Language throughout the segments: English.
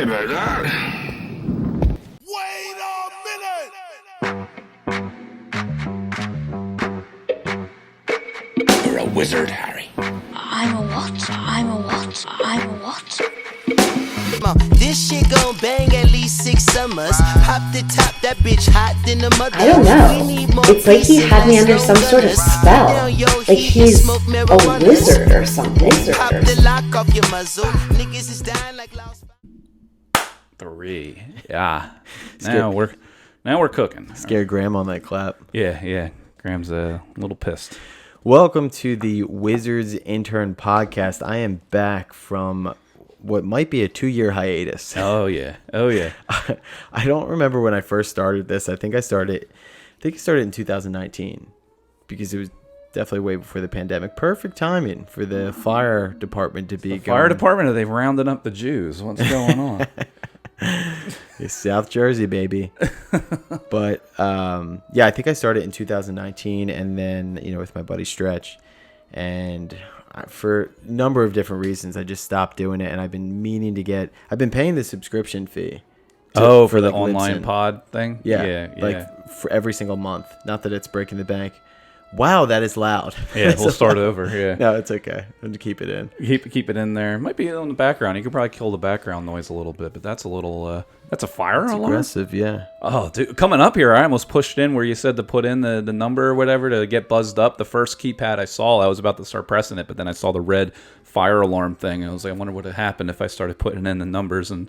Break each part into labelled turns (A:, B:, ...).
A: Hey, about that.
B: Wait a minute!
A: You're a wizard, Harry.
C: I'm a what? I'm a what? I'm a what?
B: This shit gon' bang at least 6 summers. Pop the top, that bitch hot than the mother.
D: I don't know. It's like he had me under some sort of spell. Like he's a wizard or something.
B: Pop the lock off your muzzle. Niggas is dying like lost.
E: 3. Yeah. Now we're cooking.
F: Scared Graham on that clap.
E: Yeah. Graham's a little pissed.
F: Welcome to the Wizards Intern podcast. I am back from what might be a 2-year hiatus.
E: Oh yeah.
F: I don't remember when I first started this. I think I started in 2019 because it was definitely way before the pandemic. Perfect timing for the fire department to be going.
E: Fire department, they've rounded up the Jews. What's going on?
F: It's South Jersey, baby. But yeah, I think I started in 2019, and then with my buddy Stretch, and for a number of different reasons, I just stopped doing it, and I've been meaning to get. I've been paying the subscription fee.
E: For the online
F: Libsyn.
E: pod thing.
F: Yeah, like for every single month. Not that it's breaking the bank. Wow, that is loud.
E: Yeah, we'll start over. Yeah.
F: No, it's okay. I'm going to keep it in.
E: Keep it in there. Might be in the background. You could probably kill the background noise a little bit, but that's a little. That's a fire alarm.
F: Aggressive, yeah.
E: Oh, dude, coming up here, I almost pushed in where you said to put in the number or whatever to get buzzed up. The first keypad I saw, I was about to start pressing it, but then I saw the red fire alarm thing. And I was like, I wonder what would happen if I started putting in the numbers. And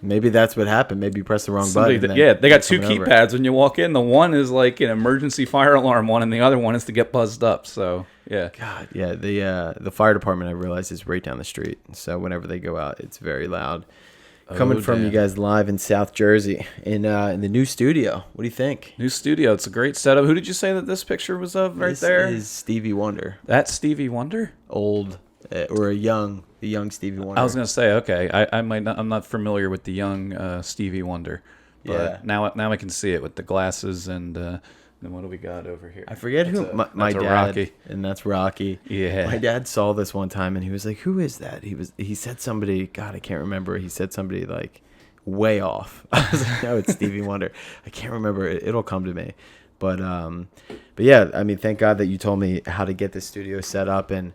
F: maybe that's what happened. Maybe you pressed the wrong button.
E: They got 2 keypads when you walk in. The one is like an emergency fire alarm one, and the other one is to get buzzed up. So yeah.
F: God, yeah. The fire department, I realize, is right down the street. So whenever they go out, it's very loud. Coming from you guys live in South Jersey in the new studio. What do you think?
E: New studio. It's a great setup. Who did you say that this picture was of right there?
F: This is Stevie Wonder.
E: That's Stevie Wonder?
F: Old or a young Stevie Wonder.
E: I was gonna say, okay, I'm not familiar with the young Stevie Wonder, but now I can see it with the glasses and then what do we got over here?
F: I forget who my dad.
E: Rocky.
F: And that's Rocky.
E: Yeah.
F: My dad saw this one time and he was like, "Who is that?" He said somebody. God, I can't remember. He said somebody like way off. I was like, "No, it's Stevie Wonder." I can't remember. It'll come to me. But yeah. I mean, thank God that you told me how to get this studio set up, and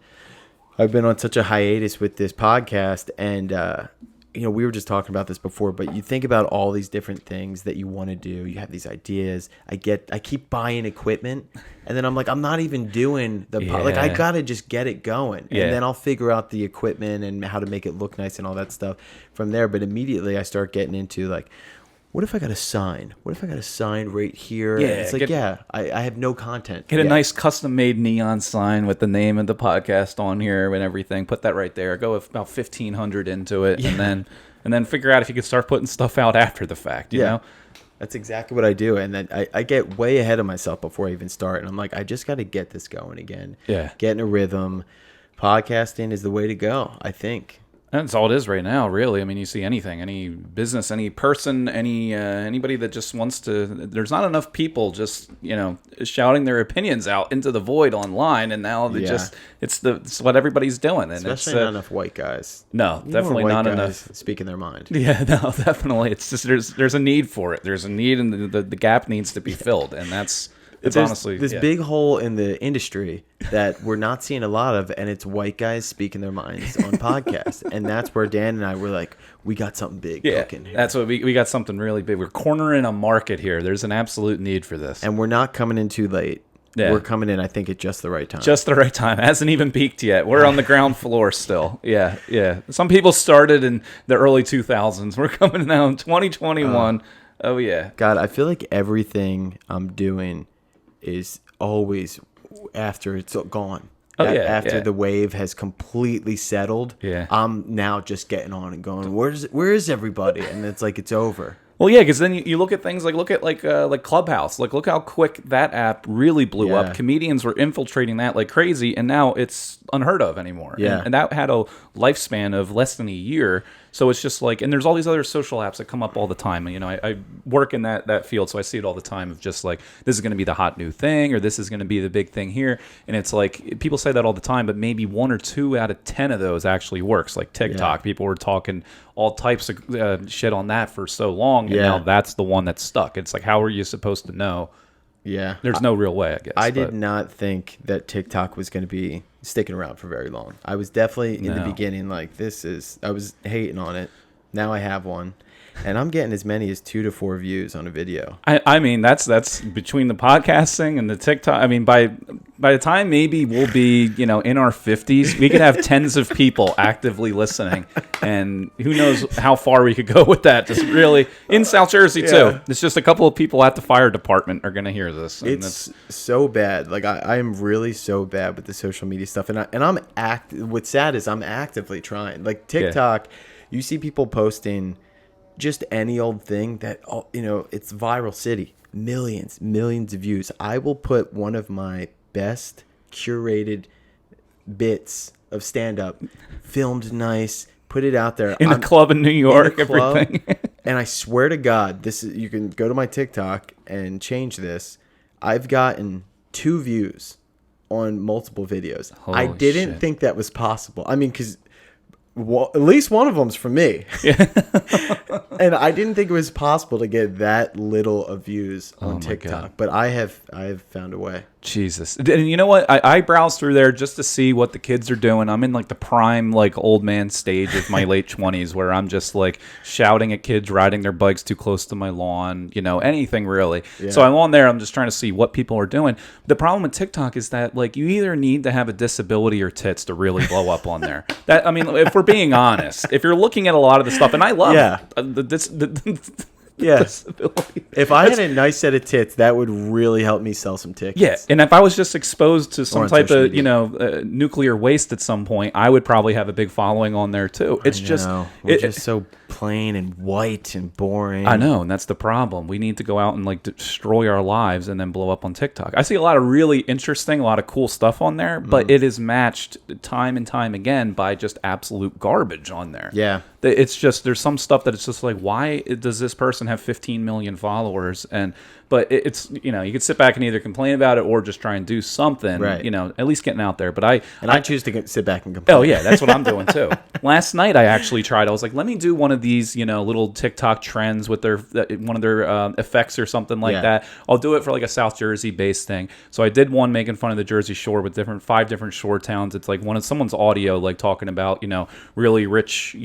F: I've been on such a hiatus with this podcast, and we were just talking about this before, but you think about all these different things that you want to do. You have these ideas. I keep buying equipment, and then I'm like, I'm not even doing like I gotta just get it going, and then I'll figure out the equipment and how to make it look nice and all that stuff from there. But immediately I start getting into like, what if I got a sign? What if I got a sign right here?
E: Yeah,
F: it's like, I have no content.
E: Get a nice custom-made neon sign with the name of the podcast on here and everything. Put that right there. Go with about $1,500 into it, and then figure out if you can start putting stuff out after the fact. You know,
F: that's exactly what I do. And then I get way ahead of myself before I even start, and I'm like, I just got to get this going again.
E: Yeah,
F: get in a rhythm. Podcasting is the way to go, I think.
E: That's all it is right now, really. I mean, you see anything, any business, any person, anybody that just wants to. There's not enough people just shouting their opinions out into the void online, and now they it's what everybody's doing, and
F: especially not enough white guys.
E: No, definitely not enough
F: speaking their mind.
E: Yeah, no, definitely. It's just there's a need for it. There's a need, and the gap needs to be filled, and that's. It's honestly
F: this big hole in the industry that we're not seeing a lot of, and it's white guys speaking their minds on podcasts, and that's where Dan and I were like, we got something big cooking here.
E: That's what we got, something really big. We're cornering a market here. There's an absolute need for this,
F: and we're not coming in too late. Yeah. We're coming in, I think, at just the right time.
E: Just the right time. It hasn't even peaked yet. We're on the ground floor still. Yeah. Some people started in the early 2000s. We're coming now in 2021. Oh yeah.
F: God, I feel like everything I'm doing is always after it's gone. After the wave has completely settled, I'm now just getting on and going, where is everybody? And it's like it's over.
E: Well, yeah, because then you look at things like Clubhouse. Like, look how quick that app really blew up. Comedians were infiltrating that like crazy, and now it's unheard of anymore.
F: Yeah.
E: And that had a lifespan of less than a year. So it's just like, and there's all these other social apps that come up all the time. And, I work in that field, so I see it all the time of just like, this is going to be the hot new thing, or this is going to be the big thing here. And it's like, people say that all the time, but maybe 1 or 2 out of 10 of those actually works. Like TikTok, people were talking all types of shit on that for so long, and now that's the one that's stuck. It's like, how are you supposed to know?
F: Yeah.
E: There's no real way, I guess.
F: I did not think that TikTok was going to be sticking around for very long. I was definitely in the beginning like, I was hating on it. Now I have one. And I'm getting as many as 2 to 4 views on a video.
E: I mean, that's between the podcasting and the TikTok. I mean, by the time maybe we'll be, in our 50s, we could have tens of people actively listening. And who knows how far we could go with that. Just really, in South Jersey, too. It's just a couple of people at the fire department are going to hear this. And
F: it's so bad. Like, I am really so bad with the social media stuff. And what's sad is I'm actively trying. Like, TikTok, you see people posting just any old thing that, it's viral city, millions of views. I will put one of my best curated bits of stand-up, filmed nice, put it out there
E: in a club in New York, everything.
F: And I swear to God, you can go to my TikTok and change this. I've gotten 2 views on multiple videos.
E: Holy
F: I didn't
E: shit.
F: think that was possible. I mean, because at least one of them's from me. And I didn't think it was possible to get that little of views on TikTok. But I have found a way.
E: Jesus. And you know what? I browse through there just to see what the kids are doing. I'm in like the prime like old man stage of my late 20s where I'm just like shouting at kids riding their bikes too close to my lawn, anything really. Yeah. So I'm on there. I'm just trying to see what people are doing. The problem with TikTok is that like you either need to have a disability or tits to really blow up on there. I mean, if we're being honest, if you're looking at a lot of the stuff, and I love disability.
F: If I had a nice set of tits, that would really help me sell some tickets.
E: Yeah, and if I was just exposed to some type of nuclear waste at some point, I would probably have a big following on there too. It's
F: we're just so plain and white and boring.
E: I know, and that's the problem. We need to go out and like destroy our lives and then blow up on TikTok. I see a lot of really interesting, a lot of cool stuff on there, but it is matched time and time again by just absolute garbage on there.
F: Yeah.
E: It's just, there's some stuff that it's just like, why does this person have 15 million followers? But it's, you could sit back and either complain about it or just try and do something,
F: right.
E: At least getting out there. But I
F: choose to sit back and complain.
E: Oh yeah, that's what I'm doing too. Last night I actually tried. I was like, let me do one of these, little TikTok trends with one of their effects or something like that. I'll do it for like a South Jersey based thing. So I did one making fun of the Jersey Shore with 5 different shore towns. It's like someone's audio, like talking about, really rich,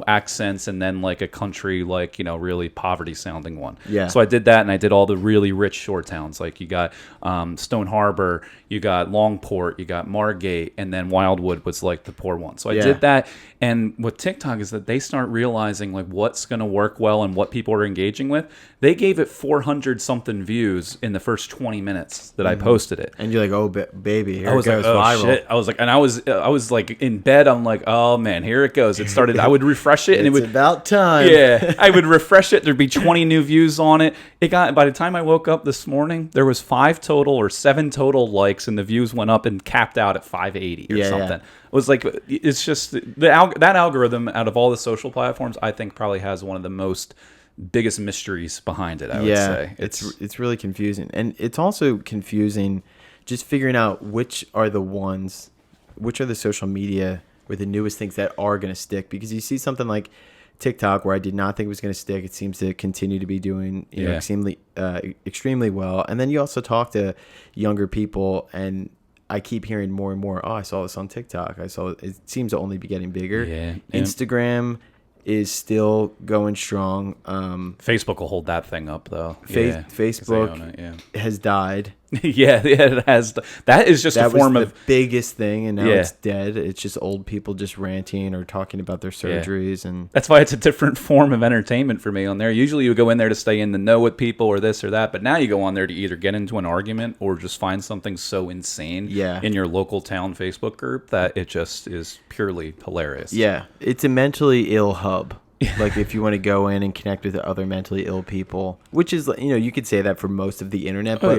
E: accents, and then like a country, like, really poverty sounding one.
F: Yeah.
E: So I did that, and I did all the really rich shore towns. Like you got Stone Harbor, you got Longport, you got Margate, and then Wildwood was like the poor one. So I did that. And what TikTok is that they start realizing like what's going to work well and what people are engaging with. They gave it 400 something views in the first 20 minutes that I posted it.
F: And you're like, oh baby, here
E: I was
F: it goes,
E: like, oh
F: viral.
E: shit. I was like, and I was like in bed. I'm like, oh man, here it goes. It started. I would refresh it, and it would
F: about time.
E: Yeah, I would refresh it. There'd be 20 new views on it. By the time I woke up this morning, there was 5 total or 7 total likes, and the views went up and capped out at 580 or something. Yeah. It was like, it's just that algorithm out of all the social platforms, I think probably has one of the biggest mysteries behind it. I would say
F: it's really confusing, and it's also confusing just figuring out which are the social media or the newest things that are going to stick, because you see something like TikTok, where I did not think it was going to stick. It seems to continue to be doing extremely well. And then you also talk to younger people, and I keep hearing more and more, oh, I saw this on TikTok. It seems to only be getting bigger. Yeah. Instagram is still going strong.
E: Facebook will hold that thing up, though.
F: Facebook has died.
E: Yeah, it has. That is just a form of
F: the biggest thing, and now it's dead. It's just old people just ranting or talking about their surgeries, and
E: that's why it's a different form of entertainment for me on there. Usually, you go in there to stay in the know with people or this or that, but now you go on there to either get into an argument or just find something so insane in your local town Facebook group that it just is purely hilarious.
F: Yeah, it's a mentally ill hub. Like if you want to go in and connect with other mentally ill people, which is, you could say that for most of the internet, but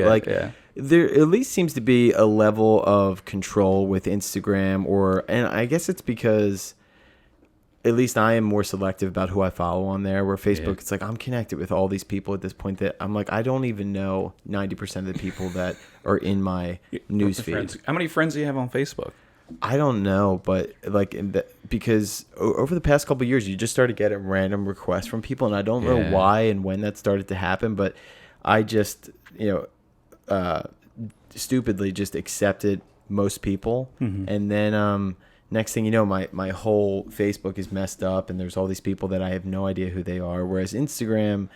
F: there at least seems to be a level of control with Instagram, and I guess it's because at least I am more selective about who I follow on there. Where Facebook, it's like I'm connected with all these people at this point that I'm like, I don't even know 90% of the people that are in my newsfeed.
E: How many friends do you have on Facebook?
F: I don't know, but like because over the past couple of years, you just started getting random requests from people, and I don't know why and when that started to happen, but I just stupidly just accepted most people, and then next thing you know, my whole Facebook is messed up, and there's all these people that I have no idea who they are. Whereas Instagram,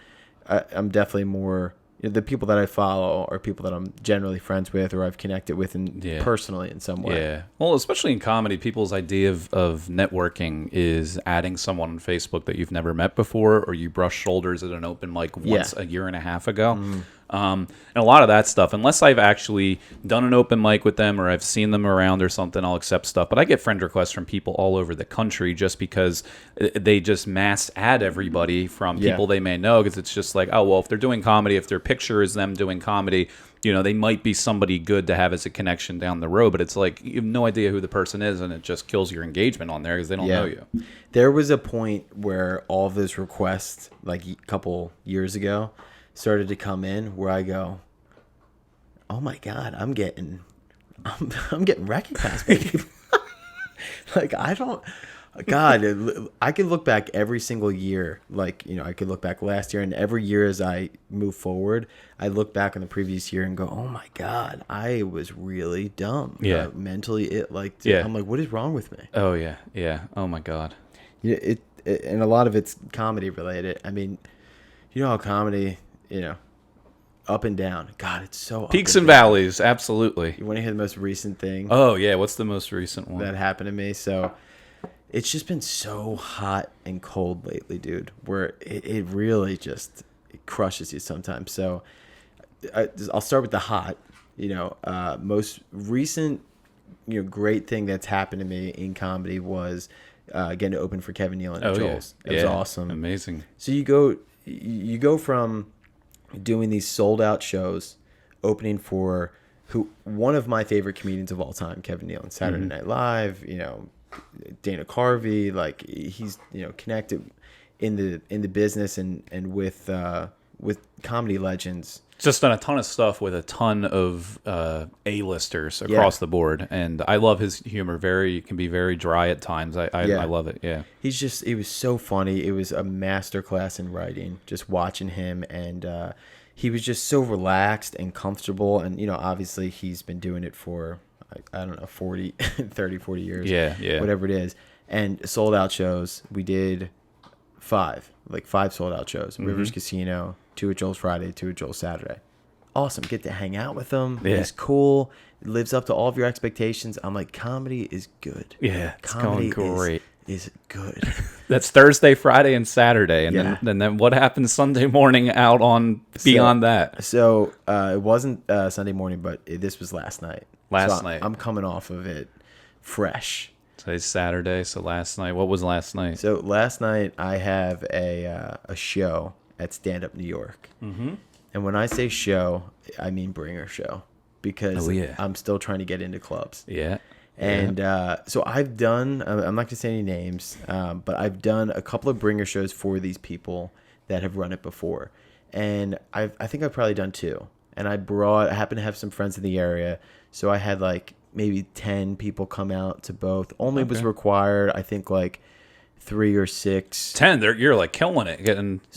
F: I'm definitely more. The people that I follow are people that I'm generally friends with or I've connected with personally in some way.
E: Yeah. Well, especially in comedy, people's idea of networking is adding someone on Facebook that you've never met before, or you brush shoulders at an open mic once a year and a half ago. And a lot of that stuff, unless I've actually done an open mic with them or I've seen them around or something, I'll accept stuff. But I get friend requests from people all over the country just because they just mass add everybody from people they may know, because it's just like, oh, well, if they're doing comedy, if their picture is them doing comedy, they might be somebody good to have as a connection down the road. But it's like you have no idea who the person is, and it just kills your engagement on there because they don't know you.
F: There was a point where all of those requests, like a couple years ago, started to come in where I go, oh my God, I'm getting recognized by people. Like, I could look back every single year. Like, I could look back last year, and every year as I move forward, I look back on the previous year and go, oh my God, I was really dumb.
E: Yeah.
F: Mentally, I'm like, what is wrong with me?
E: Oh yeah. Yeah. Oh my God.
F: Yeah. And a lot of it's comedy related. I mean, how comedy, up and down. God, it's so
E: peaks and valleys. Absolutely.
F: You want to hear the most recent thing?
E: Oh yeah. What's the most recent one
F: that happened to me? So it's just been so hot and cold lately, dude, where it really just crushes you sometimes. So I'll start with the hot. Most recent, great thing that's happened to me in comedy was getting to open for Kevin Nealon and Joel's. It was awesome.
E: Amazing.
F: So you go from doing these sold out shows, opening for one of my favorite comedians of all time, Kevin Nealon, Saturday Night Live, Dana Carvey, like he's connected in the business and with comedy legends.
E: Just done a ton of stuff with a ton of A-listers across the board, and I love his humor. Can be very dry at times. I love it. Yeah,
F: it was so funny. It was a masterclass in writing. Just watching him, and he was just so relaxed and comfortable. And
E: obviously
F: he's been doing it for I don't know 40 years.
E: Yeah,
F: whatever it is. And sold out shows. We did five sold out shows. Rivers Casino, 2 at Joel's Friday, 2 at Joel's Saturday. Awesome. Get to hang out with him. Yeah. He's cool. It lives up to all of your expectations. I'm like, comedy is good.
E: Yeah,
F: comedy
E: it's going great.
F: Is good.
E: That's Thursday, Friday, and Saturday. And then what happens Sunday morning out on beyond that?
F: So it wasn't Sunday morning, but this was last night.
E: Last night.
F: I'm coming off of it fresh.
E: Today's Saturday, so last night. What was last night?
F: So last night I have a show at Stand Up New York. Mm-hmm. And when I say show, I mean bringer show, because I'm still trying to get into clubs.
E: Yeah.
F: And so I've done, I'm not going to say any names, but I've done a couple of bringer shows for these people that have run it before. And I think I've probably done 2. And I happened to have some friends in the area. So I had like maybe 10 people come out to both. Only was required, I think, like 3 or 6.
E: 10? You're like killing it.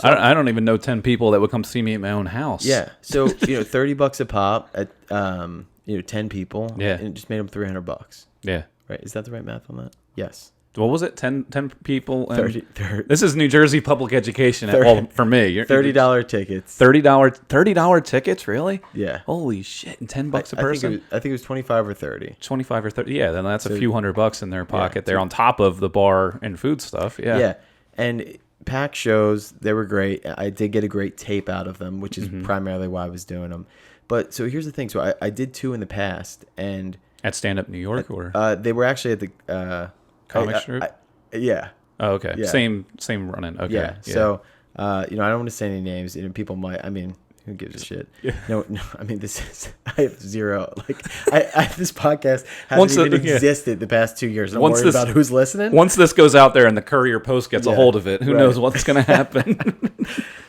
E: I don't even know 10 people that would come see me at my own house.
F: Yeah. So, $30 a pop at 10 people.
E: Yeah.
F: And it just made them $300.
E: Yeah.
F: Right. Is that the right math on that? Yes.
E: What was it? 10 people?
F: 30.
E: This is New Jersey public education for me.
F: $30 tickets.
E: $30 tickets? Really?
F: Yeah.
E: Holy shit. And $10 a person?
F: I think it was 25 or 30.
E: 25 or 30. Yeah, then that's a few $100 in their pocket there on top of the bar and food stuff. Yeah.
F: Yeah. And pack shows, they were great. I did get a great tape out of them, which is primarily why I was doing them. But so here's the thing. So I did 2 in the past. And
E: at Stand Up New York? Or
F: they were actually at the...
E: comic strip?
F: Yeah.
E: Oh, okay. Yeah. Same running. Okay.
F: Yeah. So, I don't want to say any names. People might. I mean, Who gives a shit? No. I mean, I have zero. Like, this podcast hasn't even existed the past 2 years. I'm worried about who's listening.
E: Once this goes out there and the Courier Post gets a hold of it, who knows what's going to happen?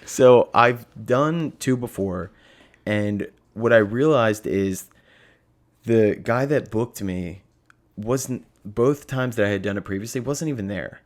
F: So I've done 2 before, and what I realized is the guy that booked me wasn't, both times that I had done it previously, wasn't even there.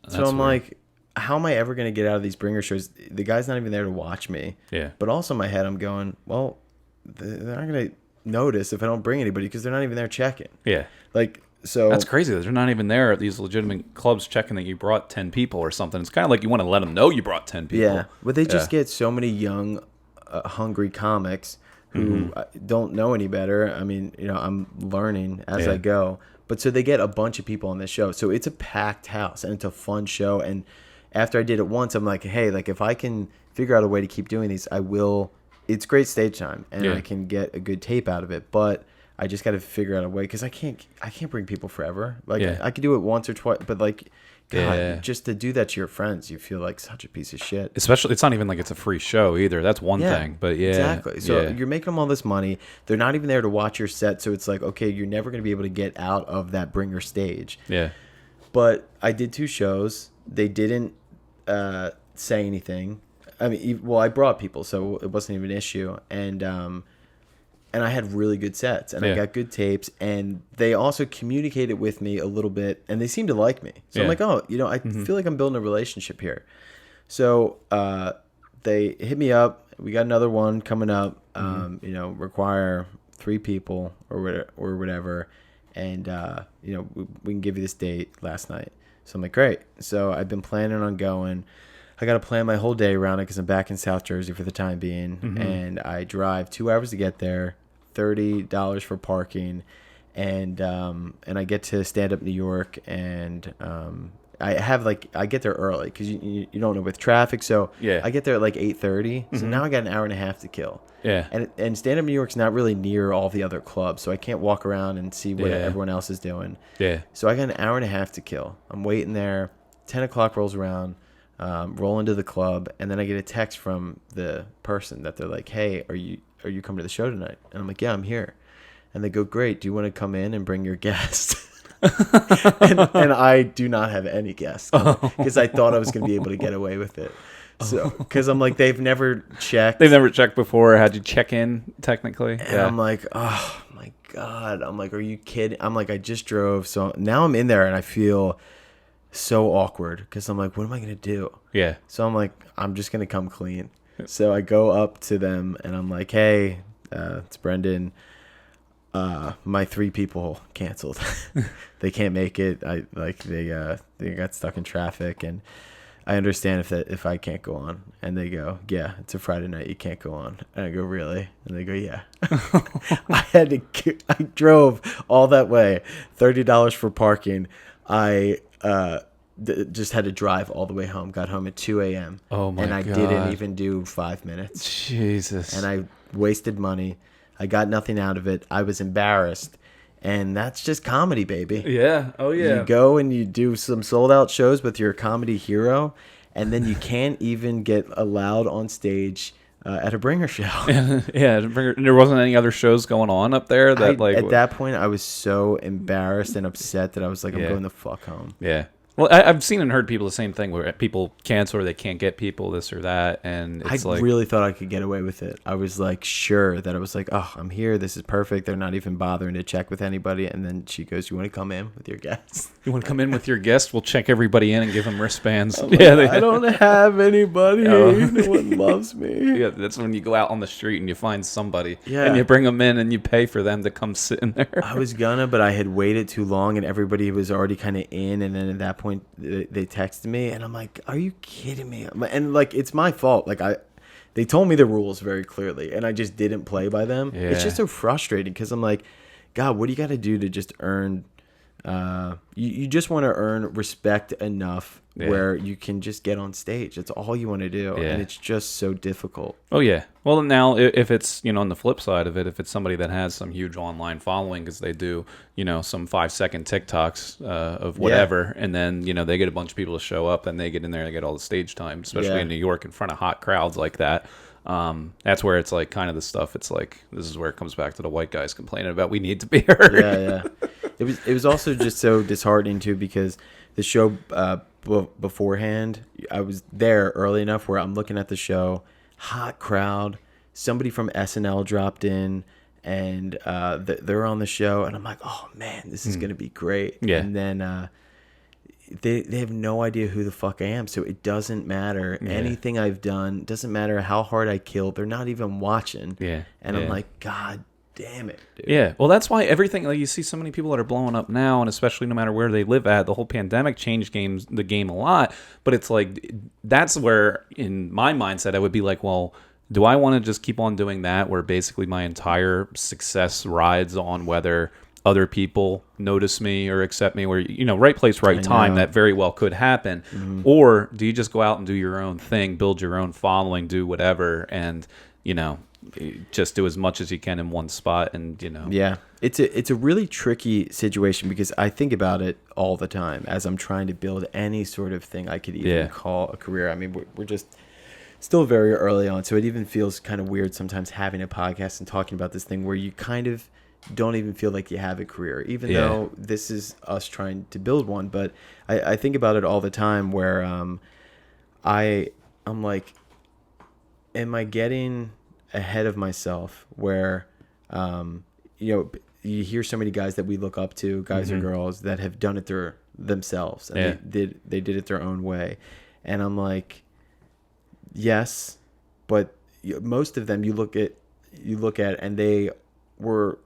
F: So I'm like, how am I ever going to get out of these bringer shows? The guy's not even there to watch me. Yeah. But also in my head, I'm going, well, they're not going to notice if I don't bring anybody because they're not even there checking. Yeah. Like, so
E: that's crazy that they're not even there at these legitimate clubs checking that you brought 10 people or something. It's kind of like you want to let them know you brought 10 people.
F: Yeah. But they just get so many young, hungry comics who don't know any better. I mean, I'm learning as I go. But so they get a bunch of people on this show. So it's a packed house and it's a fun show. And after I did it once, I'm like, hey, like if I can figure out a way to keep doing these, I will. It's great stage time and I can get a good tape out of it. But I just got to figure out a way because I can't bring people forever. Like I could do it once or twice, but like, God, just to do that to your friends, you feel like such a piece of shit.
E: Especially, it's not even like it's a free show either. That's one thing, but
F: exactly. So you're making them all this money. They're not even there to watch your set. So it's like, okay, you're never going to be able to get out of that bringer stage. Yeah. But I did 2 shows. They didn't say anything. I mean, well, I brought people, so it wasn't even an issue. And I had really good sets, and I got good tapes, and they also communicated with me a little bit, and they seemed to like me. So I'm like, oh, I feel like I'm building a relationship here. So they hit me up. We got another one coming up. Require 3 people or whatever, and we can give you this date last night. So I'm like, great. So I've been planning on going. I got to plan my whole day around it because I'm back in South Jersey for the time being, and I drive 2 hours to get there. $30 for parking, and I get to stand up New York, and I get there early because you don't know with traffic, so I get there at like 8:30. So now I got an hour and a half to kill. Yeah, and stand up New York's not really near all the other clubs, so I can't walk around and see what everyone else is doing. Yeah, so I got an hour and a half to kill. I'm waiting there. 10 o'clock rolls around. Roll into the club, and then I get a text from the person that they're like, hey, are you coming to the show tonight? And I'm like, yeah, I'm here. And they go, great, do you want to come in and bring your guest? and I do not have any guests because I thought I was going to be able to get away with it. So because I'm like, they've never checked
E: before. How'd you check in technically?
F: And I'm like, oh my God, I'm like, are you kidding? I'm like, I just drove, so now I'm in there and I feel so awkward because I'm like, what am I gonna do? Yeah. So I'm like, I'm just gonna come clean. So I go up to them and I'm like, hey, it's Brendan. My 3 people canceled. They can't make it. They got stuck in traffic, and I understand if I can't go on. And they go, yeah, it's a Friday night, you can't go on. And I go, really? And they go, yeah. I drove all that way, $30 for parking. I just had to drive all the way home. Got home at 2 a.m. Oh my God. And I didn't even do 5 minutes.
E: Jesus.
F: And I wasted money. I got nothing out of it. I was embarrassed. And that's just comedy, baby.
E: Yeah. Oh, yeah.
F: You go and you do some sold out shows with your comedy hero, and then you can't even get allowed on stage at a bringer show.
E: Yeah, there wasn't any other shows going on up there that
F: at that point I was so embarrassed and upset that I was like, I'm going the fuck home.
E: Yeah. Well, I've seen and heard people the same thing where people cancel or they can't get people, this or that, and it's
F: I really thought I could get away with it. I was like sure that I was like, oh, I'm here, this is perfect. They're not even bothering to check with anybody. And then she goes, you want to come in with your guests?
E: You want to come in with your guests? We'll check everybody in and give them wristbands.
F: I don't have anybody. No one loves me.
E: Yeah, that's when you go out on the street and you find somebody, and you bring them in and you pay for them to come sit in there.
F: I was gonna, but I had waited too long and everybody was already kind of in, and then at that point they texted me and I'm like, are you kidding me? And like, it's my fault. Like they told me the rules very clearly and I just didn't play by them. Yeah. It's just so frustrating because I'm like, God, what do you got to do to just earn you just want to earn respect enough where you can just get on stage. That's all you want to do. And it's just so difficult.
E: Oh, yeah. Well, now, if it's, on the flip side of it, if it's somebody that has some huge online following because they do, some 5-second TikToks of whatever, and then, they get a bunch of people to show up and they get in there and they get all the stage time, especially in New York in front of hot crowds like that. That's where it's like kind of the stuff. It's like this is where it comes back to the white guys complaining about we need to be heard.
F: Yeah. It was also just so disheartening too because the show beforehand, I was there early enough where I'm looking at the show, hot crowd, somebody from SNL dropped in, and they're on the show, and I'm like, oh man, this is gonna be great.
E: Yeah.
F: And then they have no idea who the fuck I am, so it doesn't matter anything I've done. Doesn't matter how hard I killed. They're not even watching.
E: Yeah.
F: And I'm like, God damn it, dude.
E: Yeah, well, that's why everything, like you see so many people that are blowing up now, and especially no matter where they live at, the whole pandemic changed the game a lot. But it's like that's where, in my mindset, I would be like, well, do I want to just keep on doing that, where basically my entire success rides on whether other people notice me or accept me, where right place, right time, that very well could happen. Or do you just go out and do your own thing, build your own following, do whatever, and just do as much as you can in one spot, and
F: Yeah, it's a really tricky situation because I think about it all the time as I'm trying to build any sort of thing I could even call a career. I mean, we're just still very early on, so it even feels kind of weird sometimes having a podcast and talking about this thing where you kind of don't even feel like you have a career, even though this is us trying to build one. But I think about it all the time where I'm like, am I getting ahead of myself where you hear so many guys that we look up to, guys or girls that have done it themselves, and they did it their own way, and I'm like, yes, but most of them you look at and they were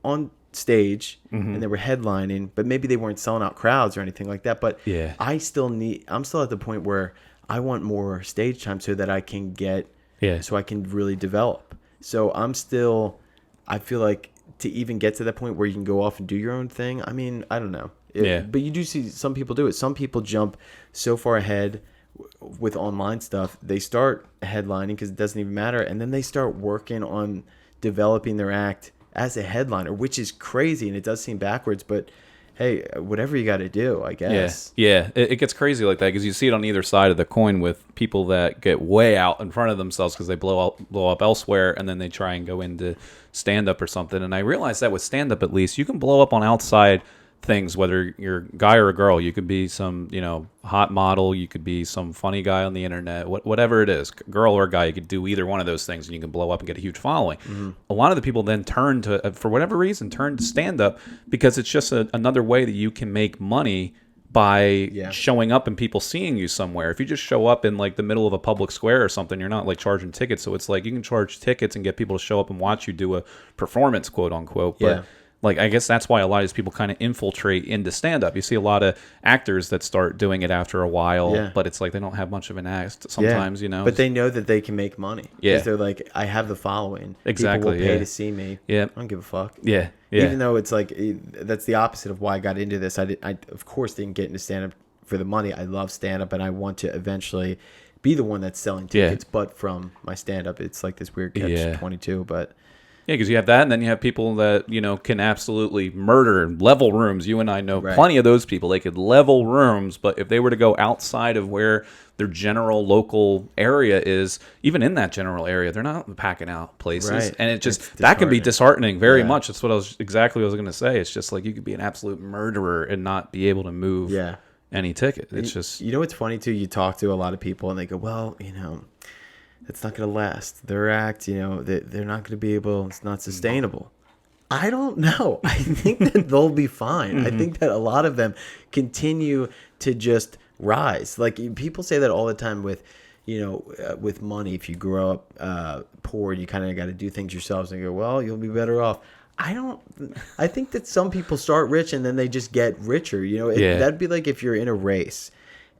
F: on stage and they were headlining, but maybe they weren't selling out crowds or anything like that. But I'm still at the point where I want more stage time so that I can get so I can really develop. So I feel like to even get to that point where you can go off and do your own thing, I mean, I don't know. But you do see some people do it. Some people jump so far ahead with online stuff. They start headlining because it doesn't even matter. And then they start working on developing their act as a headliner, which is crazy. And it does seem backwards, but hey, whatever you got to do, I guess.
E: Yeah. It gets crazy like that because you see it on either side of the coin with people that get way out in front of themselves because they blow up elsewhere, and then they try and go into stand-up or something. And I realized that with stand-up, at least, you can blow up on outside things, whether you're a guy or a girl. You could be some hot model, you could be some funny guy on the internet, whatever it is, girl or guy. You could do either one of those things and you can blow up and get a huge following. A lot of the people then turn to, for whatever reason, turn to stand-up because it's just another way that you can make money by showing up and people seeing you somewhere. If you just show up in like the middle of a public square or something, you're not like charging tickets. So it's like you can charge tickets and get people to show up and watch you do a performance, quote unquote. But like, I guess that's why a lot of these people kind of infiltrate into stand-up. You see a lot of actors that start doing it after a while, but it's like they don't have much of an act sometimes, But
F: they know that they can make money.
E: Yeah.
F: Because they're like, I have the following.
E: Exactly.
F: People will pay to see me.
E: Yeah.
F: I don't give a fuck.
E: Yeah.
F: Even though it's like, that's the opposite of why I got into this. I of course, didn't get into stand-up for the money. I love stand-up, and I want to eventually be the one that's selling tickets. But from my stand-up, it's like this weird catch-22, but...
E: Yeah, because you have that, and then you have people that, can absolutely murder and level rooms. You and I know plenty of those people. They could level rooms, but if they were to go outside of where their general local area is, even in that general area, they're not packing out places.
F: Right.
E: And it just, that can be disheartening very much. That's what I was going to say. It's just like you could be an absolute murderer and not be able to move any ticket. It's just... what's
F: funny, too? You talk to a lot of people, and they go, well, it's not going to last. Their act, they're not going to be able, it's not sustainable. I don't know. I think that they'll be fine. I think that a lot of them continue to just rise. Like, people say that all the time with, with money. If you grow up poor, you kind of got to do things yourselves and go, well, you'll be better off. I think that some people start rich and then they just get richer. That'd be like if you're in a race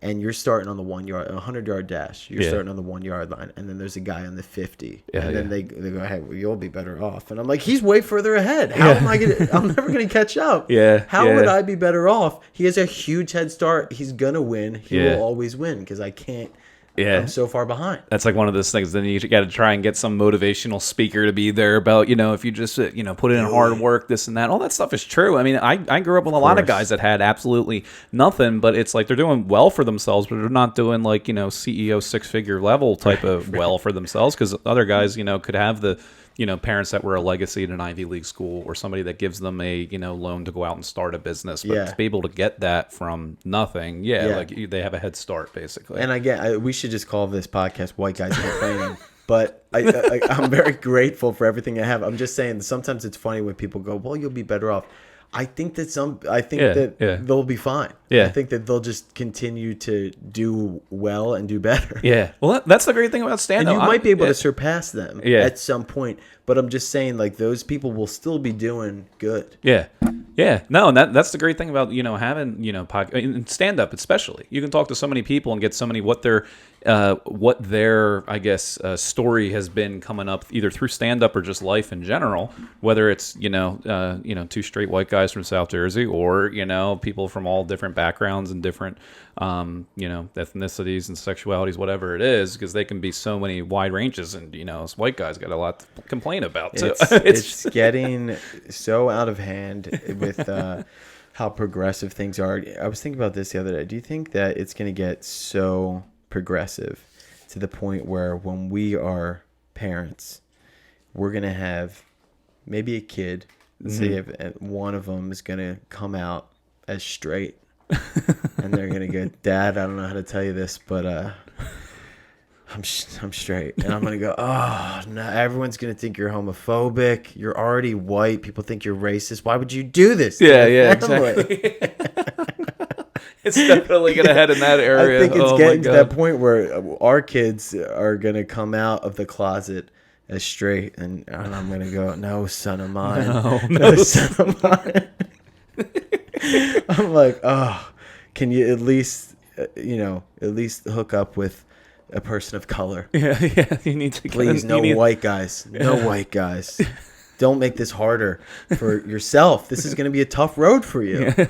F: and you're starting on the 100-yard dash. You're starting on the 1-yard line, and then there's a guy on the 50, and then they go, "Hey, well, you'll be better off." And I'm like, "He's way further ahead. How am I gonna? I'm never gonna catch up. How would I be better off? He has a huge head start. He's gonna win. He will always win because I can't
E: Yeah.
F: I'm so far behind.
E: That's like one of those things. Then you got to try and get some motivational speaker to be there about, if you just, put in hard work, this and that. All that stuff is true. I mean, I grew up with a lot of guys that had absolutely nothing, but it's like they're doing well for themselves, but they're not doing like, CEO 6-figure level type of well for themselves, because other guys, could have the, parents that were a legacy at an Ivy League school, or somebody that gives them a, loan to go out and start a business. But to be able to get that from nothing, like they have a head start, basically.
F: And we should just call this podcast White Guys Complaining. But I'm very grateful for everything I have. I'm just saying, sometimes it's funny when people go, well, you'll be better off. I think that they'll be fine.
E: Yeah.
F: I think that they'll just continue to do well and do better.
E: Yeah. Well, that's the great thing about stand-up.
F: And you might be able to surpass them
E: Yeah.
F: at some point. But I'm just saying, like, those people will still be doing good.
E: Yeah. Yeah. No, and that's the great thing about, having, in stand-up especially. You can talk to so many people and get so many what their I guess story has been coming up either through stand-up or just life in general, whether it's, two straight white guys from South Jersey, or, people from all different backgrounds and different ethnicities and sexualities, whatever it is, because they can be so many wide ranges, and us white guys got a lot to complain about too.
F: It's getting so out of hand with how progressive things are. I was thinking about this the other day. Do you think that it's going to get so progressive to the point where when we are parents, we're going to have maybe a kid, say if one of them is going to come out as straight, and they're going to go, Dad, I don't know how to tell you this, but I'm straight. And I'm going to go, oh, no, everyone's going to think you're homophobic. You're already white. People think you're racist. Why would you do this?
E: Yeah, exactly. It's definitely going to head in that area.
F: I think it's getting to that point where our kids are going to come out of the closet as straight. And I'm going to go, no, son of mine. No, son of mine. I'm like, oh, can you at least hook up with a person of color?
E: Yeah. You need to
F: please. White guys. No white guys. Don't make this harder for yourself. This is going to be a tough road for you.
E: Yeah.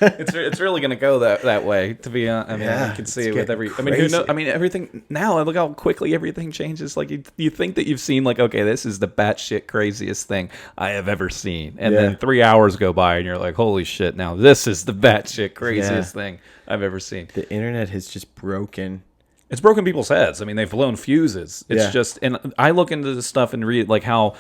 E: It's really going to go that way. To be honest, I mean, you can see it with every. I mean, who knows? I mean, everything now. Look how quickly everything changes. Like you think that you've seen, like, okay, this is the batshit craziest thing I have ever seen, and then 3 hours go by, and you're like, holy shit! Now this is the batshit craziest thing I've ever seen.
F: The internet has just broken.
E: It's broken people's heads. I mean, they've blown fuses. It's just, and I look into this stuff and read like how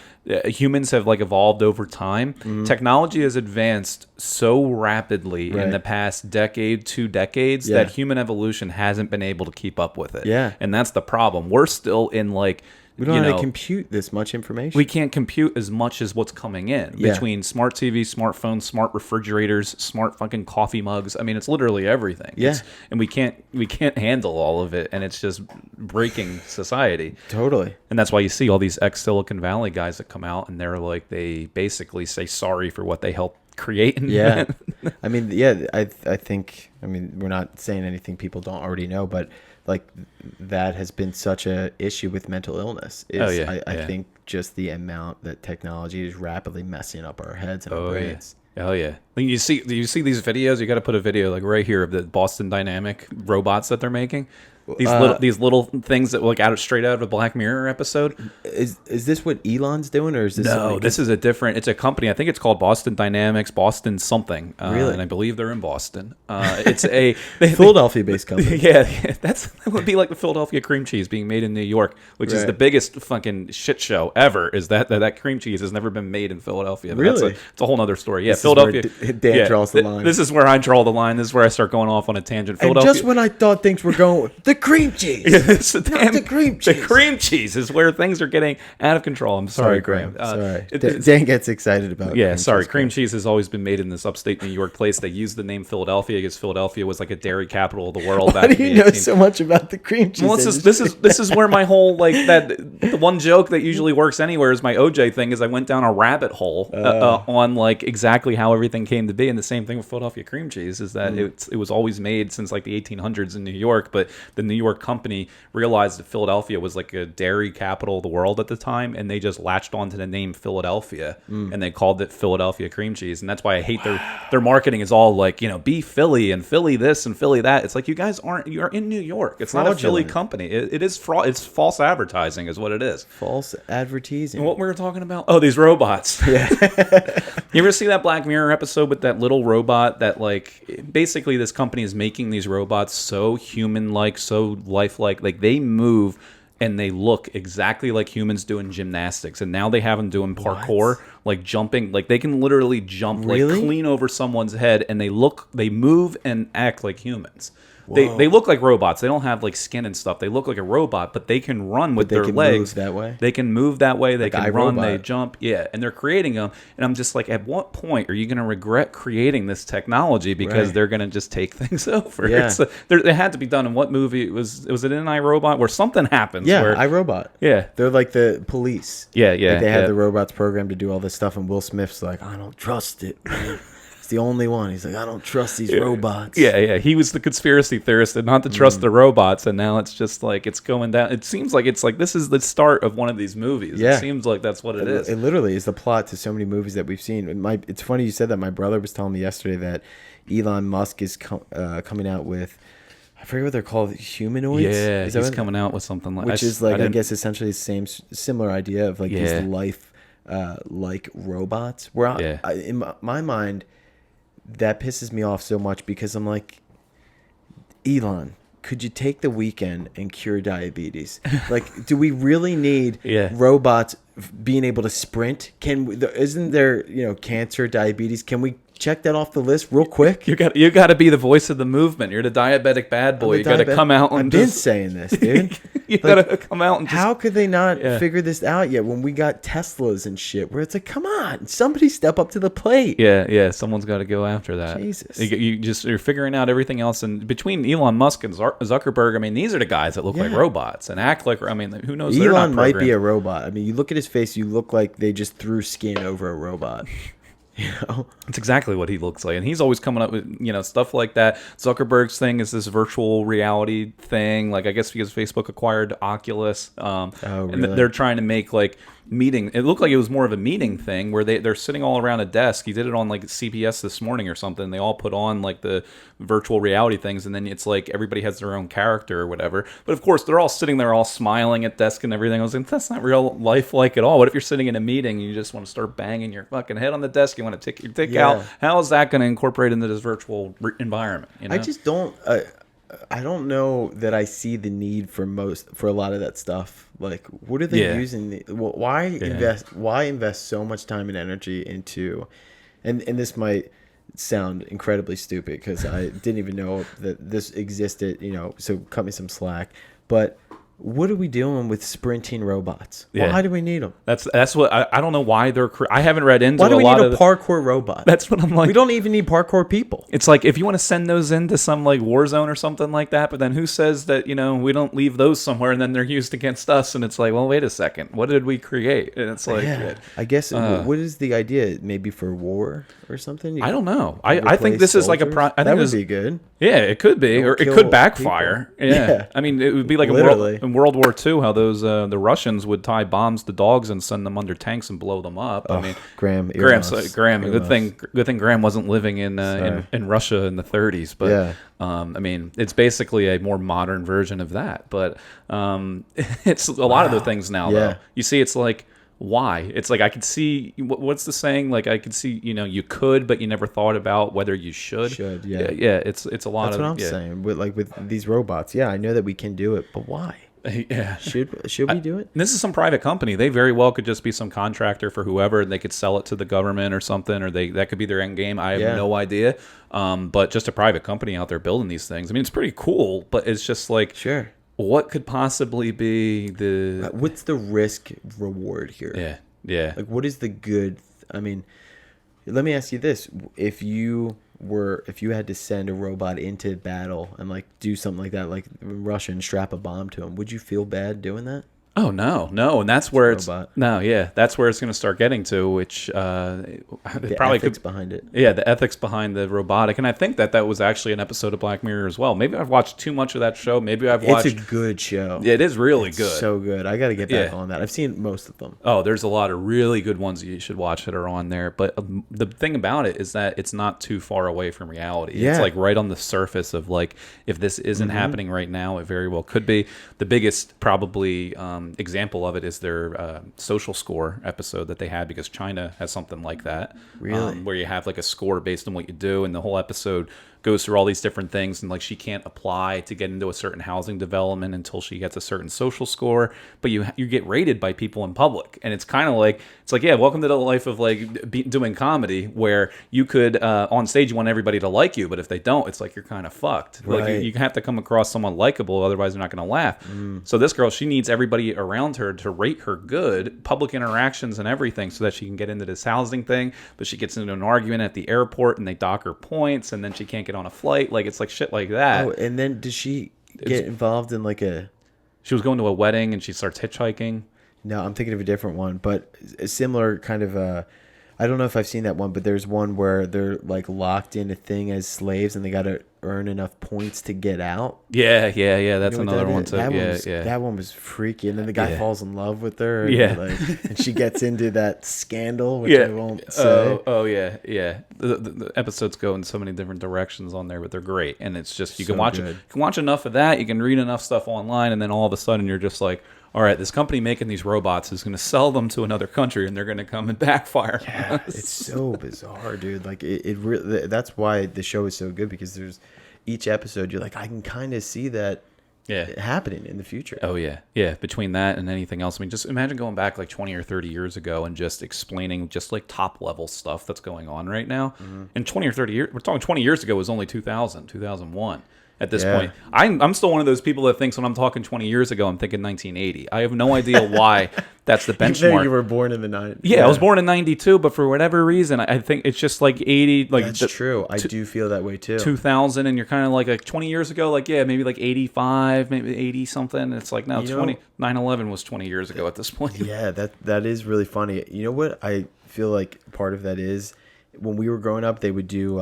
E: humans have like evolved over time. Mm-hmm. Technology has advanced so rapidly in the past decade, 2 decades, that human evolution hasn't been able to keep up with it.
F: Yeah.
E: And that's the problem. We're still in like,
F: we don't know how to compute this much information.
E: We can't compute as much as what's coming in between smart TVs, smartphones, smart refrigerators, smart fucking coffee mugs. I mean, it's literally everything.
F: Yeah.
E: And we can't handle all of it, and it's just breaking society.
F: Totally.
E: And that's why you see all these ex-Silicon Valley guys that come out, and they're like, they basically say sorry for what they helped create.
F: Yeah. I mean, I think, we're not saying anything people don't already know, but like that has been such a issue with mental illness. I think just the amount that technology is rapidly messing up our heads and our brains.
E: Oh yeah. Do you see these videos? You got to put a video like right here of the Boston Dynamic robots that they're making. These little things that look straight out of a Black Mirror episode.
F: Is this what Elon's doing, or is this?
E: No, this is a different. It's a company. I think it's called Boston Dynamics, Boston something.
F: Really?
E: And I believe they're in Boston. It's a
F: Philadelphia-based company.
E: Yeah, that would be like the Philadelphia cream cheese being made in New York, which is the biggest fucking shit show ever. Is that cream cheese has never been made in Philadelphia? But
F: really?
E: It's a whole other story. Yeah,
F: this
E: Philadelphia.
F: Is where Dan draws the line.
E: This is where I draw the line. This is where I start going off on a tangent.
F: And just when I thought things were going, the cream cheese.
E: The
F: cream cheese.
E: The cream cheese is where things are getting out of control. I'm sorry, Graham.
F: Sorry. Dan gets excited about it.
E: Yeah, sorry. Cream cheese has always been made in this upstate New York place. They use the name Philadelphia because Philadelphia was like a dairy capital of the world.
F: Why do you know so much about the cream cheese?
E: Well, this is where my whole the one joke that usually works anywhere is my OJ thing. Is I went down a rabbit hole on like exactly how everything came to be, and the same thing with Philadelphia cream cheese is that it was always made since like the 1800s in New York, but the New York company realized that Philadelphia was like a dairy capital of the world at the time, and they just latched onto the name Philadelphia, and they called it Philadelphia cream cheese. And that's why I hate their marketing is all like, be Philly and Philly this and Philly that. It's like, you're in New York. It's not a Philly company. It is fraud. It's false advertising is what it is.
F: False advertising.
E: And what we were talking about? Oh, these robots. Yeah. You ever see that Black Mirror episode with that little robot that, like, basically this company is making these robots so human-like, so lifelike, like they move and they look exactly like humans doing gymnastics, and now they have them doing parkour, like jumping, like they can literally jump like clean over someone's head, and they move and act like humans. They look like robots. They don't have like skin and stuff. They look like a robot, but they can run with their legs.
F: Move that way?
E: They can move that way. They
F: like
E: can run. They jump. Yeah, and they're creating them. And I'm just like, at what point are you going to regret creating this technology because they're going to just take things over?
F: Yeah.
E: It had to be done in what movie? Was it in iRobot where something happens?
F: Yeah,
E: where,
F: iRobot.
E: Yeah.
F: They're like the police.
E: Yeah.
F: Like they have the robots programmed to do all this stuff, and Will Smith's like, I don't trust it, man. The only one. He's like, I don't trust these robots.
E: Yeah. He was the conspiracy theorist and not to trust the robots, and now it's just like it's going down. It seems like it's like this is the start of one of these movies.
F: Yeah.
E: It seems like that's what it is.
F: It literally is the plot to so many movies that we've seen. It's funny you said that. My brother was telling me yesterday that Elon Musk is coming out with, I forget what they're called, humanoids?
E: Yeah, he's coming out with something like
F: which is like, I guess essentially the similar idea of like these life like robots. Where in my mind, that pisses me off so much because I'm like, Elon, could you take the weekend and cure diabetes? Like, do we really need robots being able to sprint? Isn't there, cancer, diabetes? Can we check that off the list real quick?
E: You got to be the voice of the movement. You're the diabetic bad boy. You got to come out and
F: I've been saying this, dude.
E: You got to come out and just,
F: how could they not figure this out yet when we got Teslas and shit where it's like, come on, somebody step up to the plate.
E: Yeah, someone's got to go after that.
F: Jesus.
E: You're figuring out everything else, and between Elon Musk and Zuckerberg, I mean, these are the guys that look like robots and act like, I mean, who knows?
F: Elon might be a robot. I mean, you look at his face, you look like they just threw skin over a robot.
E: It's exactly what he looks like, and he's always coming up with stuff like that. Zuckerberg's thing is this virtual reality thing, like I guess because Facebook acquired Oculus,
F: really?
E: And they're trying to make like meeting. It looked like it was more of a meeting thing where they're sitting all around a desk. He did it on like CBS this morning or something. They all put on like the virtual reality things, and then it's like everybody has their own character or whatever. But of course, they're all sitting there, all smiling at desk and everything. I was like, that's not real life like at all. What if you're sitting in a meeting and you just want to start banging your fucking head on the desk? You want to take your dick out? How is that going to incorporate into this virtual environment?
F: I just don't. I don't know that I see the need for a lot of that stuff. Like, what are they using? Why invest so much time and energy into? And this might sound incredibly stupid because I didn't even know that this existed. So cut me some slack. But what are we doing with sprinting robots? Why do we need them?
E: That's what I don't know why they're. I haven't read into.
F: Why do we
E: need
F: a parkour robot?
E: That's what I'm like.
F: We don't even need parkour people.
E: It's like if you want to send those into some like war zone or something like that, but then who says that we don't leave those somewhere and then they're used against us? And it's like, well, wait a second, what did we create? And it's like,
F: I guess what is the idea? Maybe for war or something?
E: I don't know. I think this is like
F: that would be good.
E: Yeah, it could be, or it could backfire. Yeah. I mean, it would be like in World War II, how those the Russians would tie bombs to dogs and send them under tanks and blow them up. I mean,
F: Graham.
E: Good thing Graham wasn't living in Russia in the 30s. But I mean, it's basically a more modern version of that. But it's a lot of the things now. Though you see, it's like. Why? It's like I could see what's the saying? Like I could see, you could, but you never thought about whether you should.
F: Yeah.
E: It's a lot.
F: That's what I'm saying. With these robots, I know that we can do it, but why?
E: Yeah.
F: Should we do it?
E: This is some private company. They very well could just be some contractor for whoever, and they could sell it to the government or something, or that could be their end game. I have no idea. But just a private company out there building these things. I mean, it's pretty cool, but it's just like what could possibly be the
F: what's the risk reward here?
E: Yeah.
F: Like, what is the good? I mean, let me ask you this: if you had to send a robot into battle and like do something like that, like Russia, and strap a bomb to him, would you feel bad doing that?
E: Oh no, and that's where it's
F: robot.
E: that's where it's going to start getting to, which
F: The
E: probably
F: ethics
E: could.
F: behind it.
E: Yeah, the ethics behind the robotic, and I think that was actually an episode of Black Mirror as well. Maybe I've watched too much of that show. Maybe I've watched.
F: It's a good show.
E: It is really good.
F: So good. I got to get back
E: Yeah.
F: on that. I've seen most of them.
E: Oh, there's a lot of really good ones that you should watch that are on there. But the thing about it is that it's not too far away from reality.
F: Yeah.
E: It's like right on the surface of like, if this isn't happening right now, it very well could be. The biggest probably example of it is their social score episode that they had, because China has something like that.
F: Really?
E: Where you have like a score based on what you do, and the whole episode goes through all these different things, and like she can't apply to get into a certain housing development until she gets a certain social score, but you get rated by people in public. And it's kind of like, yeah, welcome to the life of like doing comedy, where you could on stage you want everybody to like you, but if they don't, it's like you're kind of fucked. Like
F: Right.
E: you have to come across someone likable, otherwise they're not going to laugh. So this girl, she needs everybody around her to rate her good, public interactions and everything, so that she can get into this housing thing. But she gets into an argument at the airport and they dock her points, and then she can't get on a flight. Like, it's like shit like that.
F: Oh, and then does she get involved in like a...
E: She was going to a wedding and she starts hitchhiking.
F: No, I'm thinking of a different one, but a similar kind of... I don't know if I've seen that one, but there's one where they're like locked in a thing as slaves and they got to earn enough points to get out.
E: Yeah. That's
F: You know what
E: another
F: that
E: one
F: is?
E: too.
F: That one was freaky, and then the guy
E: Yeah.
F: falls in love with her. And
E: Yeah.
F: and she gets into that scandal, which I won't say.
E: Oh yeah. The episodes go in so many different directions on there, but they're great. And it's just you can
F: So
E: watch
F: good.
E: You can watch enough of that. You can read enough stuff online, and then all of a sudden you're just like, all right, this company making these robots is going to sell them to another country, and they're going to come and backfire.
F: Yeah, it's so bizarre, dude. Like it really. That's why the show is so good, because there's each episode you're like, I can kind of see that happening in the future.
E: Oh yeah. Between that and anything else, I mean, just imagine going back like 20 or 30 years ago and just explaining just like top level stuff that's going on right now. And 20 or 30 years, we're talking 20 years ago was only 2001. At this point, I'm still one of those people that thinks when I'm talking 20 years ago, I'm thinking 1980. I have no idea why that's the
F: Even though
E: benchmark.
F: you were born in the 90s.
E: Yeah, I was born in 92, but for whatever reason, I think it's just like 80. Like
F: That's true. I do feel that way too.
E: 2000, and you're kind of like 20 years ago, like, yeah, maybe like 85, maybe 80 something. It's like now 9/11 was 20 years ago at this point.
F: Yeah, that is really funny. You know what I feel like part of that is, when we were growing up, they would do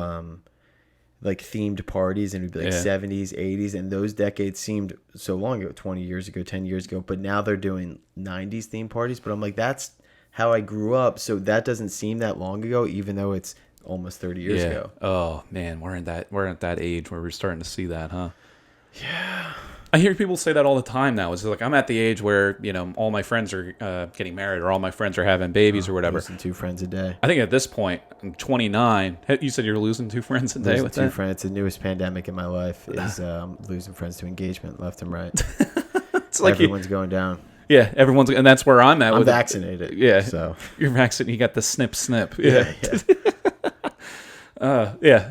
F: like themed parties, and it'd be like 70s, 80s, and those decades seemed so long ago, 20 years ago, 10 years ago, but now they're doing 90s themed parties. But I'm like, that's how I grew up, so that doesn't seem that long ago, even though it's almost 30 years ago.
E: Oh man, we're at that age where we're starting to see that, huh? Yeah. I hear people say that all the time now. It's like, I'm at the age where, all my friends are getting married, or all my friends are having babies or whatever.
F: Losing 2 friends a day.
E: I think at this point, I'm 29. You said you're losing 2 friends a day
F: Losing
E: with
F: 2
E: that?
F: friends. The newest pandemic in my life is losing friends to engagement left and right.
E: It's like
F: Everyone's going down.
E: Yeah, everyone's, and that's where I'm at.
F: I'm
E: with
F: vaccinated.
E: Yeah,
F: so
E: you're vaccinated. You got the snip.
F: yeah.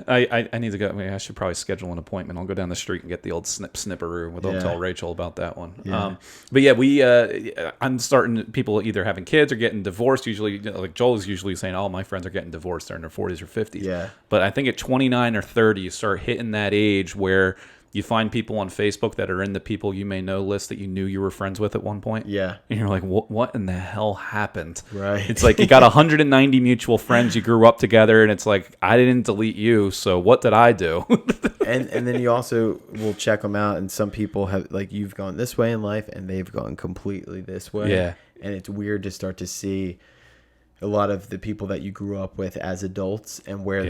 E: I need to go. I should probably schedule an appointment. I'll go down the street and get the old snipperoo. We'll
F: Yeah.
E: tell Rachel about that one.
F: Yeah.
E: But yeah, I'm starting, people either having kids or getting divorced. Usually, like Joel is usually saying, "Oh, my friends are getting divorced. They're in their 40s or 50s."
F: Yeah.
E: But I think at 29 or 30, you start hitting that age where you find people on Facebook that are in the people you may know list that you knew you were friends with at one point.
F: Yeah.
E: And you're like, what in the hell happened?
F: Right.
E: It's like you got 190 mutual friends. You grew up together, and it's like, I didn't delete you, so what did I do?
F: and then you also will check them out, and some people have, like, you've gone this way in life and they've gone completely this way.
E: Yeah.
F: And it's weird to start to see a lot of the people that you grew up with as adults, and where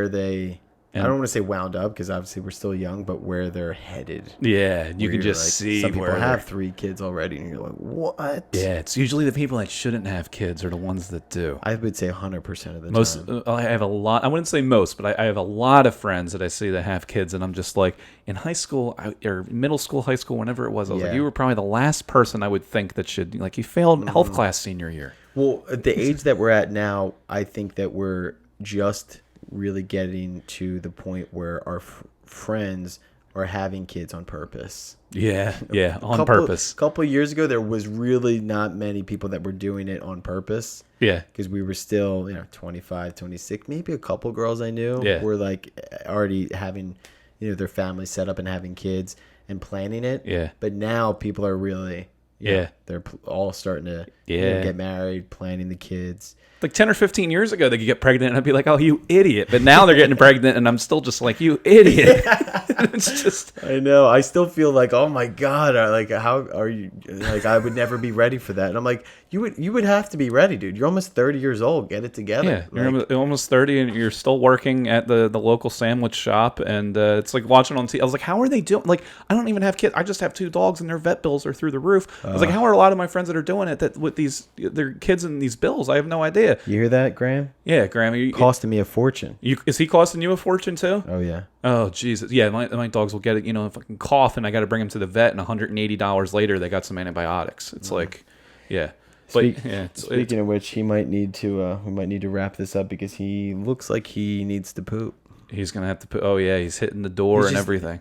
F: they I don't want to say wound up, because obviously we're still young, but where they're headed.
E: Yeah, you
F: Where
E: can
F: you're
E: just
F: like,
E: see
F: some people
E: where
F: have 3 kids already, and you're like, what?
E: Yeah, it's usually the people that shouldn't have kids are the ones that do.
F: I would say 100% of the
E: Most,
F: time.
E: I have a lot. I wouldn't say most, but I have a lot of friends that I see that have kids, and I'm just like, in high school or middle school, high school, whenever it was, I was like,
F: Yeah.
E: you were probably the last person I would think that should, like, you failed health class senior year.
F: Well, at the age that we're at now, I think that we're just really getting to the point where our friends are having kids on purpose.
E: Yeah, on purpose.
F: A couple of years ago, there was really not many people that were doing it on purpose.
E: Yeah.
F: Because we were still, 25, 26. Maybe a couple girls I knew were like already having, their family set up and having kids and planning it.
E: Yeah.
F: But now people are really,
E: Yeah.
F: They're all starting to get married, planning the kids.
E: Like 10 or 15 years ago, they could get pregnant, and I'd be like, "Oh, you idiot!" But now they're getting pregnant, and I'm still just like, "You idiot!" It's just,
F: I know. I still feel like, oh my god, like how are you? Like I would never be ready for that. And I'm like, you would have to be ready, dude. You're almost 30 years old. Get it together.
E: yeah, you're almost 30, and you're still working at the local sandwich shop, and it's like watching on TV. I was like, "How are they doing?" Like, I don't even have kids. I just have 2 dogs, and their vet bills are through the roof. I was like, "How are a lot of my friends that are doing it that with their kids and these bills?" I have no idea.
F: You hear that, Graham?
E: Yeah, Graham,
F: Costing me a fortune.
E: Is he costing you a fortune too?
F: Oh yeah.
E: Oh Jesus! Yeah, my dogs will get it. You know, fucking cough, and I got to bring them to the vet, and $180 later, they got some antibiotics. It's like, yeah. But yeah.
F: Speaking of which, we might need to wrap this up because he looks like he needs to poop.
E: He's gonna have to put. Oh yeah, he's hitting the door and everything.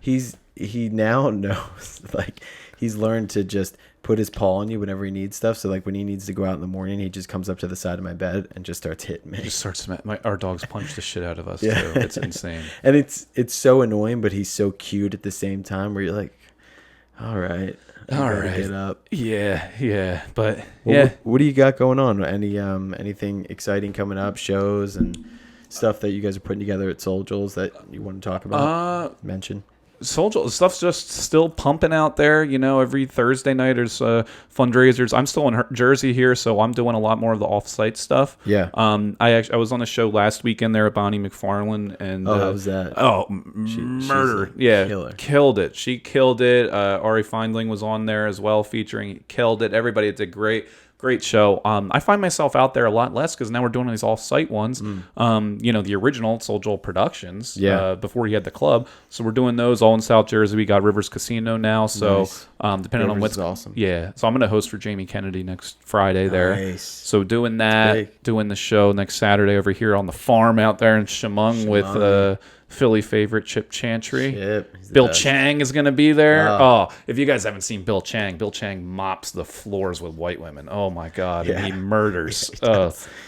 F: He now knows, like, he's learned to just put his paw on you whenever he needs stuff. So like when he needs to go out in the morning, he just comes up to the side of my bed and just starts hitting me.
E: Our dogs punch the shit out of us too. It's insane.
F: And it's so annoying, but he's so cute at the same time. Where you're like, all right, get up.
E: Yeah. But
F: well,
E: yeah.
F: What do you got going on? Anything exciting coming up? Shows and stuff that you guys are putting together at Soul Joel's that you want to talk about? Mention.
E: Soul Joel stuff's just still pumping out there. You know, every Thursday night there's fundraisers. I'm still in Jersey here, so I'm doing a lot more of the off-site stuff.
F: Yeah.
E: I was on a show last weekend there at Bonnie McFarlane, and
F: how was that?
E: Oh, murder! Yeah,
F: killer.
E: Killed it. She killed it. Ari Feindling was on there as well, featuring. Killed it. Everybody did great. Great show. I find myself out there a lot less because now we're doing these off-site ones. You know, the original Soul Joel Productions.
F: Yeah.
E: Before he had the club, so we're doing those all in South Jersey. We got Rivers Casino now, so
F: nice.
E: Depending on what's
F: awesome.
E: Yeah. So I'm gonna host for Jamie Kennedy next Friday there.
F: Nice.
E: So doing that, doing the show next Saturday over here on the farm out there in Chemung. With Philly favorite Chip Chantry. Bill Chang is going to be there. Oh, if you guys haven't seen Bill Chang mops the floors with white women. Oh my God. Yeah. And he murders.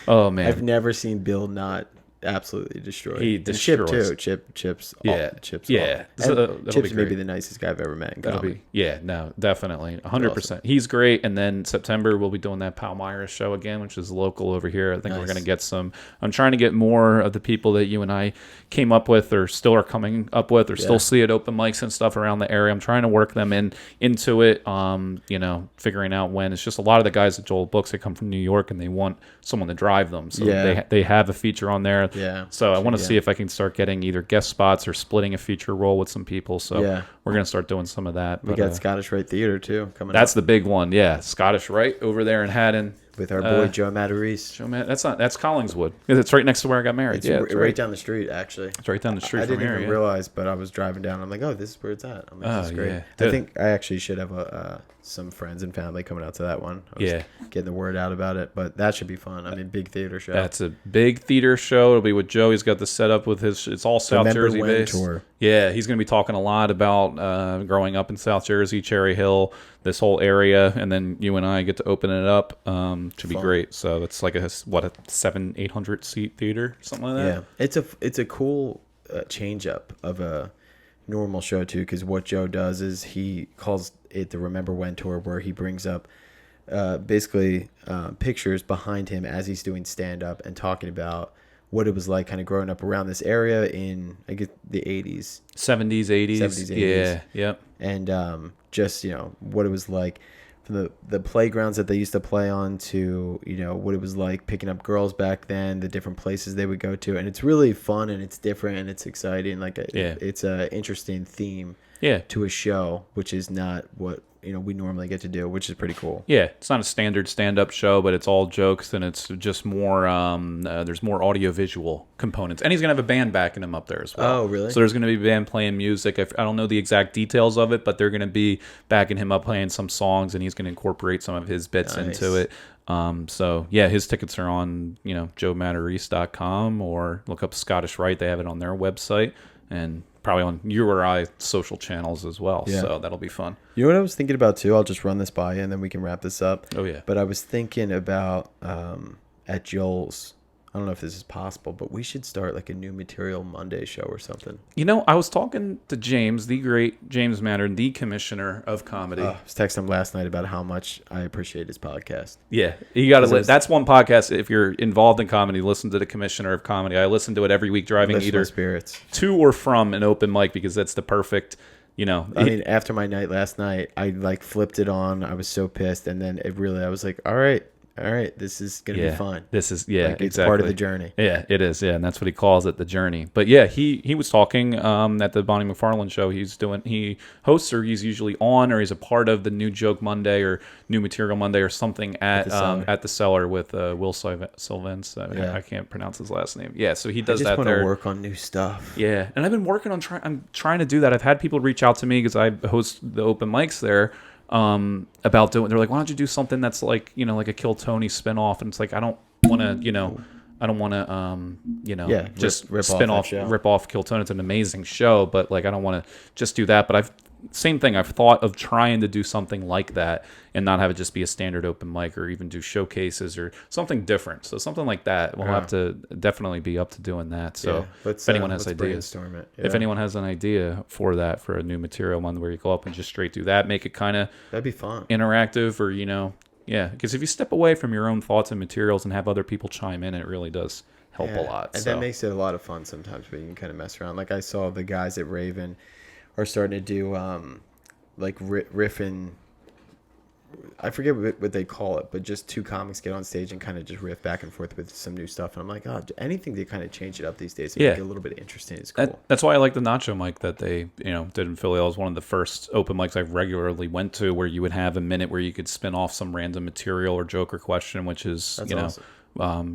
E: Oh man.
F: I've never seen Bill not absolutely destroyed.
E: He destroys.
F: Chip's
E: yeah.
F: Chip's
E: Chip's
F: maybe the nicest guy I've ever met in comedy.
E: Definitely 100%. Awesome. He's great. And then September we'll be doing that Palmyra show again, which is local over here. I think we're going to get I'm trying to get more of the people that you and I came up with or still are coming up with or still see at open mics and stuff around the area. I'm trying to work them into it, you know, figuring out when. It's just a lot of the guys at Joel books that come from New York and they want someone to drive them. So they have a feature on there.
F: Yeah.
E: So I want to see if I can start getting either guest spots or splitting a feature role with some people. So we're going to start doing some of that.
F: We got Scottish Rite Theater too coming
E: That's
F: up.
E: the big one. Yeah. Scottish Rite over there in Haddon.
F: With our boy Joe Matarese.
E: That's Collingswood. It's right next to where I got married.
F: It's right down the street, actually.
E: It's right down the street
F: from here. I didn't even realize, but I was driving down. I'm like, oh, this is where it's at. I'm like, this is great. Yeah. I think I actually should have some friends and family coming out to that one. I was getting the word out about it, but that should be fun. I mean, big theater show.
E: That's a big theater show. It'll be with Joe. He's got the setup with it's all South Jersey based.
F: Tour.
E: Yeah, he's going to be talking a lot about growing up in South Jersey, Cherry Hill, this whole area, and then you and I get to open it up. Should be great. So it's like a 700-800 seat theater, something like that.
F: Yeah, it's a cool change up of a normal show too, because what Joe does is he calls it the Remember When tour, where he brings up basically pictures behind him as he's doing stand up and talking about what it was like kind of growing up around this area in, I guess, the 80s.
E: 70s, 80s. Yeah, yep.
F: And just, you know, what it was like from the playgrounds that they used to play on to, you know, what it was like picking up girls back then, the different places they would go to. And it's really fun and it's different and it's exciting. Like, it's a interesting theme to a show, which is not what, you know, we normally get to do, which is pretty cool.
E: Yeah, it's not a standard stand-up show, but it's all jokes and it's just more, there's more audio-visual components. And he's going to have a band backing him up there as well.
F: Oh, really?
E: So there's going to be a band playing music. I don't know the exact details of it, but they're going to be backing him up playing some songs, and he's going to incorporate some of his bits into it. So, yeah, his tickets are on, you know, joematarese.com, or look up Scottish Rite. They have it on their website, and probably on you or I social channels as well. Yeah. So that'll be fun.
F: You know what I was thinking about too? I'll just run this by you and then we can wrap this up.
E: Oh yeah.
F: But I was thinking about at Joel's, I don't know if this is possible, but we should start like a new material Monday show or something.
E: You know, I was talking to James, the great James Mattern, the commissioner of comedy.
F: I was texting him last night about how much I appreciate his podcast.
E: Yeah, you got to. That's one podcast. If you're involved in comedy, listen to the commissioner of comedy. I listen to it every week driving either
F: spirits
E: to or from an open mic because that's the perfect. You know,
F: I mean, after my night last night, I like flipped it on. I was so pissed, and then I was like, all right, this is gonna be fun.
E: This is
F: like, it's part of the journey.
E: Yeah, it is. Yeah, and that's what he calls it, the journey. But yeah, he was talking at the Bonnie McFarlane show. He hosts, or he's usually on, or he's a part of the New Joke Monday or New Material Monday or something at the Cellar with Will Sylvans. I can't pronounce his last name. Yeah, so he does that there.
F: I just want to work on new stuff.
E: Yeah, and I've been working on I'm trying to do that. I've had people reach out to me because I host the open mics there. About doing, they're like, why don't you do something that's like, you know, like a Kill Tony spinoff? And it's like, I don't want to, just rip off Kill Tony. It's an amazing show, but like, I don't want to just do that. But same thing. I've thought of trying to do something like that and not have it just be a standard open mic, or even do showcases or something different. So something like that, we'll have to definitely be up to doing that. So if anyone has ideas, if anyone has an idea for that, for a new material one where you go up and just straight do that, make it kind of,
F: that'd be fun,
E: interactive, or, because if you step away from your own thoughts and materials and have other people chime in, it really does help a lot.
F: And that makes it a lot of fun sometimes, but you can kind of mess around. Like I saw the guys at Raven are starting to do like riffing. I forget what they call it, but just two comics get on stage and kind of just riff back and forth with some new stuff. And I'm like, anything to kind of change it up these days and make it a little bit interesting is cool.
E: That's why I like the Nacho mic that they did in Philly. That was one of the first open mics I regularly went to, where you would have a minute where you could spin off some random material or joke or question, which is awesome.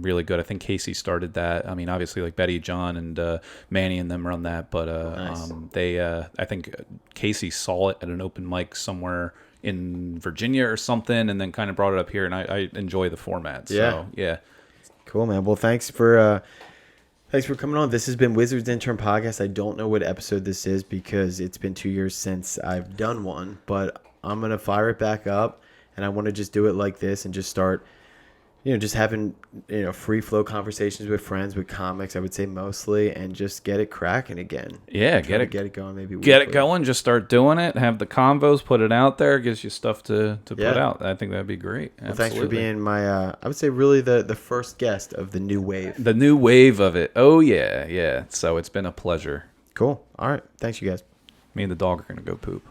E: Really good. I think Casey started that. I mean, obviously, like Betty, John, and Manny and them run that, but
F: nice.
E: I think Casey saw it at an open mic somewhere in Virginia or something, and then kind of brought it up here, and I enjoy the format. So, yeah.
F: Cool, man. Well, thanks for coming on. This has been Wizards Intern Podcast. I don't know what episode this is because it's been 2 years since I've done one, but I'm going to fire it back up, and I want to just do it like this and just start just having, free flow conversations with friends, with comics, I would say mostly, and just get it cracking again.
E: Yeah, get it going. Maybe get it going. Just start doing it. Have the convos. Put it out there. Gives you stuff to put out. I think that'd be great.
F: Well, thanks for being my. I would say really the first guest of the new wave.
E: The new wave of it. Oh yeah. So it's been a pleasure.
F: Cool. All right. Thanks, you guys.
E: Me and the dog are gonna go poop.